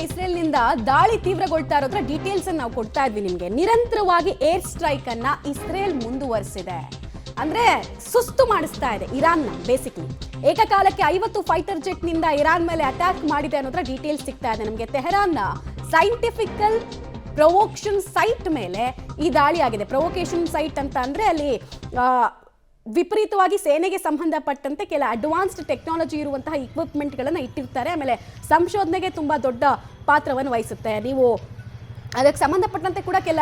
ಇಸ್ರೇಲ್ನಿಂದ ದಾಳಿ ತೀವ್ರಗೊಳ್ತಾ ಇರೋದ್ರ ಡೀಟೇಲ್ಸ್ ಅನ್ನು ನಾವು ಕೊಡ್ತಾ ಇದ್ವಿ ನಿಮಗೆ. ನಿರಂತರವಾಗಿ ಏರ್ ಸ್ಟ್ರೈಕ್ ಅನ್ನ ಇಸ್ರೇಲ್ ಮುಂದುವರಿಸಿದೆ. ಅಂದ್ರೆ ಸುಸ್ತು ಮಾಡಿಸ್ತಾ ಇದೆ ಇರಾನ್ನ. ಬೇಸಿಕಲಿ ಏಕಕಾಲಕ್ಕೆ 50 ಫೈಟರ್ ಜೆಟ್ ನಿಂದ ಇರಾನ್ ಮೇಲೆ ಅಟ್ಯಾಕ್ ಮಾಡಿದೆ ಅನ್ನೋದ್ರ ಡೀಟೇಲ್ಸ್ ಸಿಗ್ತಾ ಇದೆ ನಮಗೆ. ತೆಹರಾನ್ನ ಸೈಂಟಿಫಿಕಲ್ ಪ್ರೊವೋಕೇಷನ್ ಸೈಟ್ ಮೇಲೆ ಈ ದಾಳಿ ಆಗಿದೆ. ಪ್ರೊವೋಕೇಷನ್ ಸೈಟ್ ಅಂತ ಅಂದ್ರೆ ಅಲ್ಲಿ ವಿಪರೀತವಾಗಿ ಸೇನೆಗೆ ಸಂಬಂಧಪಟ್ಟಂತೆ ಕೆಲ ಅಡ್ವಾನ್ಸ್ಡ್ ಟೆಕ್ನಾಲಜಿ ಇರುವಂತಹ ಇಕ್ವಿಪ್ಮೆಂಟ್ಗಳನ್ನು ಇಟ್ಟಿರ್ತಾರೆ. ಆಮೇಲೆ ಸಂಶೋಧನೆಗೆ ತುಂಬ ದೊಡ್ಡ ಪಾತ್ರವನ್ನು ವಹಿಸುತ್ತೆ. ನೀವು ಅದಕ್ಕೆ ಸಂಬಂಧಪಟ್ಟಂತೆ ಕೂಡ ಕೆಲ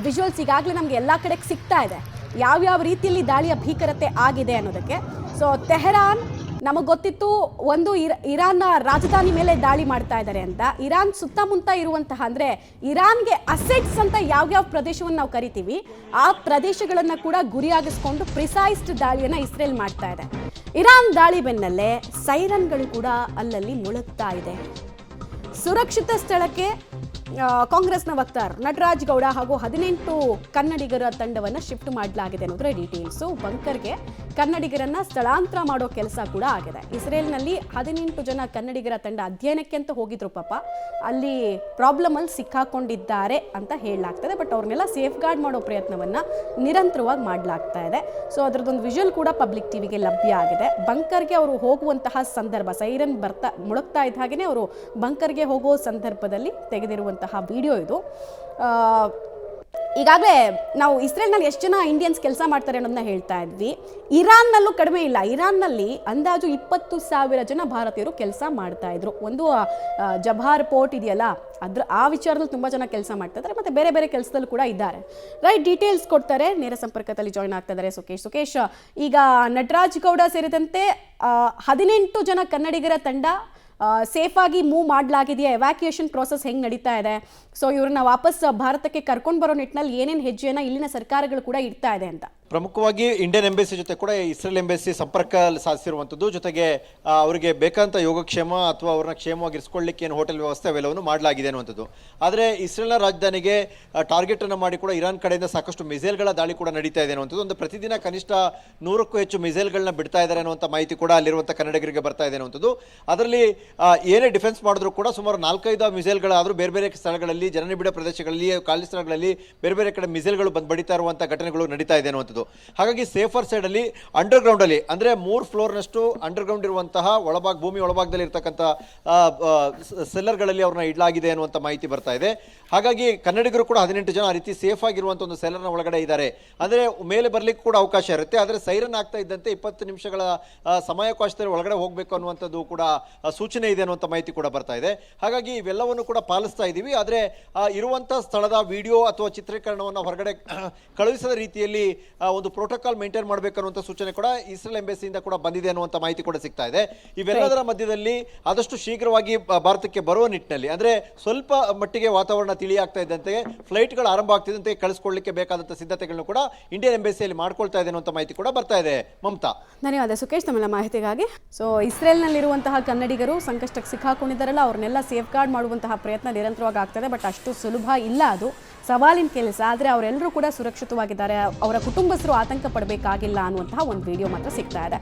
ವಿಜುವಲ್ಸ್ ಈಗಾಗಲೇ ನಮಗೆ ಎಲ್ಲ ಕಡೆಗೆ ಸಿಗ್ತಾ ಇದೆ, ಯಾವ್ಯಾವ ರೀತಿಯಲ್ಲಿ ದಾಳಿಯ ಭೀಕರತೆ ಆಗಿದೆ ಅನ್ನೋದಕ್ಕೆ. ಸೊ ತೆಹರಾನ್ ನಮಗೆ ಗೊತ್ತಿತ್ತು ಒಂದು ಇರಾನ್ನ ರಾಜಧಾನಿ ಮೇಲೆ ದಾಳಿ ಮಾಡ್ತಾ ಇದ್ದಾರೆ ಅಂತ. ಇರಾನ್ ಸುತ್ತಮುತ್ತ ಇರುವಂತಹ ಅಂದರೆ ಇರಾನ್ಗೆ ಅಸೆಟ್ಸ್ ಅಂತ ಯಾವ್ಯಾವ ಪ್ರದೇಶವನ್ನು ನಾವು ಕರಿತೀವಿ ಆ ಪ್ರದೇಶಗಳನ್ನು ಕೂಡ ಗುರಿಯಾಗಿಸ್ಕೊಂಡು ಪ್ರಿಸೈಸ್ಡ್ ದಾಳಿಯನ್ನು ಇಸ್ರೇಲ್ ಮಾಡ್ತಾ ಇದೆ. ಇರಾನ್ ದಾಳಿ ಬೆನ್ನಲ್ಲೇ ಸೈರನ್ಗಳು ಕೂಡ ಅಲ್ಲಲ್ಲಿ ಮುಳುಗ್ತಾ ಇದೆ. ಸುರಕ್ಷಿತ ಸ್ಥಳಕ್ಕೆ ಕಾಂಗ್ರೆಸ್ನ ವಕ್ತಾರ್ ನಟರಾಜ್ ಗೌಡ ಹಾಗೂ 18 ಕನ್ನಡಿಗರ ತಂಡವನ್ನು ಶಿಫ್ಟ್ ಮಾಡಲಾಗಿದೆ ಅನ್ನೋದ್ರ ಡೀಟೇಲ್ಸು. ಬಂಕರ್ಗೆ ಕನ್ನಡಿಗರನ್ನ ಸ್ಥಳಾಂತರ ಮಾಡೋ ಕೆಲಸ ಕೂಡ ಆಗಿದೆ. ಇಸ್ರೇಲ್ನಲ್ಲಿ 18 ಜನ ಕನ್ನಡಿಗರ ತಂಡ ಅಧ್ಯಯನಕ್ಕೆ ಅಂತ ಹೋಗಿದ್ರು. ಪಾಪ ಅಲ್ಲಿ ಪ್ರಾಬ್ಲಮಲ್ಲಿ ಸಿಕ್ಕಾಕೊಂಡಿದ್ದಾರೆ ಅಂತ ಹೇಳಲಾಗ್ತದೆ. ಬಟ್ ಅವ್ರನ್ನೆಲ್ಲ ಸೇಫ್ ಗಾರ್ಡ್ ಮಾಡೋ ಪ್ರಯತ್ನವನ್ನ ನಿರಂತರವಾಗಿ ಮಾಡಲಾಗ್ತಾ ಇದೆ. ಸೊ ಅದರದ್ದೊಂದು ವಿಜುವಲ್ ಕೂಡ ಪಬ್ಲಿಕ್ ಟಿವಿಗೆ ಲಭ್ಯ ಆಗಿದೆ. ಬಂಕರ್ಗೆ ಅವರು ಹೋಗುವಂತಹ ಸಂದರ್ಭ, ಸೈರನ್ ಮುಳುಗ್ತಾ ಇದ್ದ ಹಾಗೆಯೇ ಅವರು ಬಂಕರ್ಗೆ ಹೋಗೋ ಸಂದರ್ಭದಲ್ಲಿ ತೆಗೆದಿರುವಂತಹ ವಿಡಿಯೋ ಇದು. ಈಗಾಗಲೇ ನಾವು ಇಸ್ರೇಲ್ನಲ್ಲಿ ಎಷ್ಟು ಜನ ಇಂಡಿಯನ್ಸ್ ಕೆಲಸ ಮಾಡ್ತಾರೆ ಅನ್ನೋದನ್ನ ಹೇಳ್ತಾ ಇದ್ವಿ. ಇರಾನ್ನಲ್ಲೂ ಕಡಿಮೆ ಇಲ್ಲ. ಇರಾನ್ನಲ್ಲಿ ಅಂದಾಜು 20,000 ಜನ ಭಾರತೀಯರು ಕೆಲಸ ಮಾಡ್ತಾ ಇದ್ರು. ಒಂದು ಜಬಾರ್ ಪೋರ್ಟ್ ಇದೆಯಲ್ಲ, ಆ ವಿಚಾರದಲ್ಲಿ ತುಂಬ ಜನ ಕೆಲಸ ಮಾಡ್ತಾ ಇದ್ದಾರೆ. ಮತ್ತೆ ಬೇರೆ ಬೇರೆ ಕೆಲಸದಲ್ಲೂ ಕೂಡ ಇದ್ದಾರೆ. ರೈಟ್, ಡೀಟೇಲ್ಸ್ ಕೊಡ್ತಾರೆ. ನೇರ ಸಂಪರ್ಕದಲ್ಲಿ ಜಾಯ್ನ್ ಆಗ್ತಾ ಇದ್ದಾರೆ ಸುಕೇಶ್. ಈಗ ನಟರಾಜ್ ಗೌಡ ಸೇರಿದಂತೆ 18 ಜನ ಕನ್ನಡಿಗರ ತಂಡ ಸೇಫ್ ಆಗಿ ಮೂವ್ ಮಾಡಲಾಗಿದೆಯಾ? ಎವ್ಯಾಕ್ಯುಯೇಷನ್ ಪ್ರೋಸೆಸ್ ಹೆಂಗೆ ನಡೀತಾ ಇದೆ? ಸೊ ಇವ್ರನ್ನ ವಾಪಸ್ ಭಾರತಕ್ಕೆ ಕರ್ಕೊಂಡು ಬರೋ ನಿಟ್ಟಿನಲ್ಲಿ ಏನೇನು ಹೆಜ್ಜೆಯನ್ನು ಇಲ್ಲಿನ ಸರ್ಕಾರಗಳು ಕೂಡ ಇಡ್ತಾ ಇದೆ ಅಂತ? ಪ್ರಮುಖವಾಗಿ ಇಂಡಿಯನ್ ಎಂಬಸಿ ಜೊತೆ ಕೂಡ ಇಸ್ರೇಲ್ ಎಂಬಸಿ ಸಂಪರ್ಕ ಸಾಧಿಸಿರುವಂಥದ್ದು. ಜೊತೆಗೆ ಅವರಿಗೆ ಬೇಕಾದಂಥ ಯೋಗಕ್ಷೇಮ ಅಥವಾ ಅವ್ರನ್ನ ಕ್ಷೇಮವಾಗಿ ಇರಿಸ್ಕೊಳ್ಳಿಕ್ಕೆ ಏನು ಹೋಟೆಲ್ ವ್ಯವಸ್ಥೆ ಅವೆಲ್ಲವನ್ನು ಮಾಡಲಾಗಿದೆ ಅನ್ನುವಂಥದ್ದು. ಆದರೆ ಇಸ್ರೇಲ್ನ ರಾಜಧಾನಿಗೆ ಟಾರ್ಗೆಟ್ ಅನ್ನು ಮಾಡಿ ಕೂಡ ಇರಾನ್ ಕಡೆಯಿಂದ ಸಾಕಷ್ಟು ಮಿಸೈಲ್ಗಳ ದಾಳಿ ಕೂಡ ನಡೀತಾ ಇದೆ ಅನ್ನುವಂಥದ್ದು. ಒಂದು ಪ್ರತಿದಿನ ಕನಿಷ್ಠ 100ಕ್ಕೂ ಹೆಚ್ಚು ಮಿಸೈಲ್ಗಳನ್ನ ಬಿಡ್ತಾ ಇದ್ದಾರೆ ಅನ್ನುವಂಥ ಮಾಹಿತಿ ಕೂಡ ಅಲ್ಲಿರುವಂಥ ಕನ್ನಡಿಗರಿಗೆ ಬರ್ತಾ ಇದೆ ಅನ್ನುವಂಥದ್ದು. ಅದರಲ್ಲಿ ಏನೇ ಡಿಫೆನ್ಸ್ ಮಾಡಿದ್ರು ಕೂಡ ಸುಮಾರು 4-5 ಮಿಸೈಲ್ಗಳಾದರೂ ಬೇರೆ ಬೇರೆ ಸ್ಥಳಗಳಲ್ಲಿ, ಜನನಿಬಿಡ ಪ್ರದೇಶಗಳಲ್ಲಿ, ಖಾಲಿ ಸ್ಥಳಗಳಲ್ಲಿ ಬೇರೆ ಬೇರೆ ಕಡೆ ಮಿಸೈಲ್ಗಳು ಬಂದು ಬಡಿತಾ ಇರುವಂಥ ಘಟನೆಗಳು ನಡೀತಾ ಇದೆ ಅನ್ನುವಂಥದ್ದು. ಹಾಗಾಗಿ ಸೇಫರ್ ಸೈಡ್ ಅಲ್ಲಿ ಅಂಡರ್ಗ್ರೌಂಡ್ ಅಲ್ಲಿ ಅಂದ್ರೆ 3 ಫ್ಲೋರ್ನಷ್ಟು ಅಂಡರ್ಗ್ರೌಂಡ್ ಇರುವಂತಹ ಭೂಮಿ ಒಳಭಾಗದಲ್ಲಿ ಇರತಕ್ಕಂಥ ಸೆಲ್ಲರ್ಗಳಲ್ಲಿ ಅವ್ರನ್ನ ಇಡಲಾಗಿದೆ ಅನ್ನುವಂಥ ಮಾಹಿತಿ ಬರ್ತಾ ಇದೆ. ಹಾಗಾಗಿ ಕನ್ನಡಿಗರು ಕೂಡ 18 ಜನ ಆ ರೀತಿ ಸೇಫ್ ಆಗಿರುವಂಥ ಒಂದು ಸೆಲ್ಲರ್ನ ಒಳಗಡೆ ಇದ್ದಾರೆ. ಅಂದ್ರೆ ಮೇಲೆ ಬರ್ಲಿಕ್ಕೆ ಕೂಡ ಅವಕಾಶ ಇರುತ್ತೆ. ಆದರೆ ಸೈರನ್ ಆಗ್ತಾ ಇದ್ದಂತೆ 20 ನಿಮಿಷಗಳ ಸಮಯಾವಕಾಶದಲ್ಲಿ ಒಳಗಡೆ ಹೋಗಬೇಕು ಅನ್ನುವಂಥದ್ದು ಕೂಡ ಸೂಚನೆ ಇದೆ ಅನ್ನುವಂಥ ಮಾಹಿತಿ ಕೂಡ ಬರ್ತಾ ಇದೆ. ಹಾಗಾಗಿ ಇವೆಲ್ಲವನ್ನು ಕೂಡ ಪಾಲಿಸ್ತಾ ಇದ್ದೀವಿ. ಆದರೆ ಇರುವಂಥ ಸ್ಥಳದ ವಿಡಿಯೋ ಅಥವಾ ಚಿತ್ರೀಕರಣವನ್ನು ಹೊರಗಡೆ ಕಳುಹಿಸದ ರೀತಿಯಲ್ಲಿ ಒಂದು ಪ್ರೋಟೋಕಾಲ್ ಮೇಂಟೈನ್ ಮಾಡಬೇಕು ಅನ್ನುವಂಥ ಸೂಚನೆ ಕೂಡ ಇಸ್ರೇಲ್ ಎಂಬಸಿಯಿಂದ ಕೂಡ ಬಂದಿದೆ ಅನ್ನುವಂಥ ಮಾಹಿತಿ ಕೂಡ ಸಿಗ್ತಾ ಇದೆ. ಇವೆಲ್ಲದರ ಮಧ್ಯದಲ್ಲಿ ಆದಷ್ಟು ಶೀಘ್ರವಾಗಿ ಭಾರತಕ್ಕೆ ಬರುವ ನಿಟ್ಟಿನಲ್ಲಿ ಅಂದ್ರೆ ಸ್ವಲ್ಪ ಮಟ್ಟಿಗೆ ವಾತಾವರಣ ತಿಳಿಯಾಗ್ತಾ ಇದ್ದಂತೆ, ಫ್ಲೈಟ್ಗಳು ಆರಂಭ ಆಗ್ತಿದ್ದಂತೆ ಕಳಿಸ್ಕೊಳ್ಳಿಕ್ಕೆ ಬೇಕಾದಂಥ ಸಿದ್ಧತೆಗಳನ್ನು ಕೂಡ ಇಂಡಿಯನ್ ಎಂಬಸಿಯಲ್ಲಿ ಮಾಡ್ಕೊಳ್ತಾ ಇದೆ ಅನ್ನುವಂಥ ಮಾಹಿತಿ ಕೂಡ ಬರ್ತಾ ಇದೆ. ಮಮತಾ, ಧನ್ಯವಾದ ಸುಕೇಶ್ ತಮ್ಮೆಲ್ಲ ಮಾಹಿತಿಗಾಗಿ. ಸೊ ಇಸ್ರೇಲ್ನಲ್ಲಿರುವಂತಹ ಕನ್ನಡಿಗರು ಸಂಕಷ್ಟಕ್ಕೆ ಸಿಕ್ಕಾಕೊಂಡಿದ್ದಾರಲ್ಲ, ಅವ್ರನ್ನೆಲ್ಲ ಸೇಫ್ ಗಾರ್ಡ್ ಮಾಡುವಂತಹ ಪ್ರಯತ್ನ ನಿರಂತರವಾಗಿ ಆಗ್ತದೆ. ಬಟ್ ಅಷ್ಟು ಸುಲಭ ಇಲ್ಲ, ಅದು ಸವಾಲಿನ ಕೆಲಸ. ಆದರೆ ಅವರೆಲ್ಲರೂ ಕೂಡ ಸುರಕ್ಷಿತವಾಗಿದ್ದಾರೆ, ಅವರ ಕುಟುಂಬಸ್ಥರು ಆತಂಕ ಪಡಬೇಕಾಗಿಲ್ಲ ಅನ್ನುವಂತಹ ಒಂದು ವಿಡಿಯೋ ಮಾತ್ರ ಸಿಗ್ತಾ ಇದೆ.